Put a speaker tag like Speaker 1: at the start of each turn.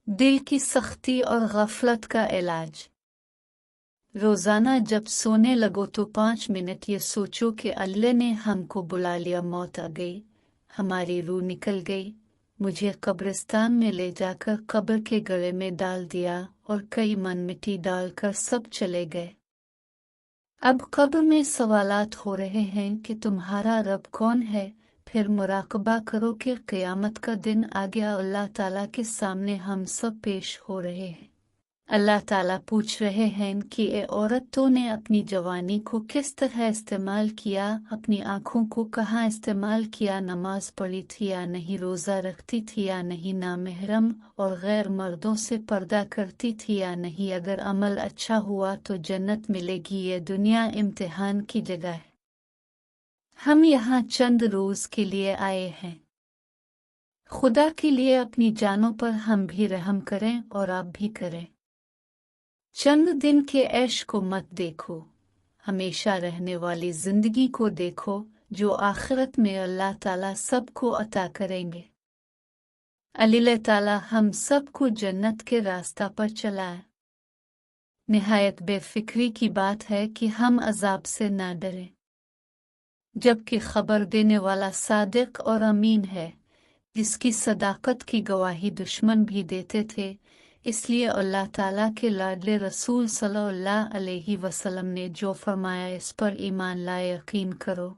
Speaker 1: دل کی سختی اور غفلت کا علاج۔ روزانہ جب سونے لگو تو 5 منٹ یہ سوچو کہ اللہ نے ہم کو بلا لیا، موت آ گئی، ہماری روح نکل گئی، مجھے قبرستان میں لے جا کر قبر کے گڑھے میں ڈال دیا اور کئی من مٹی ڈال کر سب چلے گئے۔ اب قبر میں سوالات ہو رہے ہیں کہ تمہارا رب کون ہے؟ پھر مراقبہ کرو کہ قیامت کا دن آ گیا، اللہ تعالیٰ کے سامنے ہم سب پیش ہو رہے ہیں۔ اللہ تعالیٰ پوچھ رہے ہیں کہ اے عورت، تو نے اپنی جوانی کو کس طرح استعمال کیا؟ اپنی آنکھوں کو کہاں استعمال کیا؟ نماز پڑھی تھی یا نہیں؟ روزہ رکھتی تھی یا نہیں؟ نامحرم اور غیر مردوں سے پردہ کرتی تھی یا نہیں؟ اگر عمل اچھا ہوا تو جنت ملے گی۔ یہ دنیا امتحان کی جگہ ہے، ہم یہاں چند روز کے لیے آئے ہیں۔ خدا کے لیے اپنی جانوں پر ہم بھی رحم کریں اور آپ بھی کریں۔ چند دن کے عیش کو مت دیکھو، ہمیشہ رہنے والی زندگی کو دیکھو جو آخرت میں اللہ تعالیٰ سب کو عطا کریں گے۔ اللہ تعالیٰ ہم سب کو جنت کے راستہ پر چلائے۔ نہایت بے فکری کی بات ہے کہ ہم عذاب سے نہ ڈریں، جبکہ خبر دینے والا صادق اور امین ہے، جس کی صداقت کی گواہی دشمن بھی دیتے تھے۔ اس لیے اللہ تعالیٰ کے لاڈلے رسول صلی اللہ علیہ وسلم نے جو فرمایا اس پر ایمان لائے، یقین کرو۔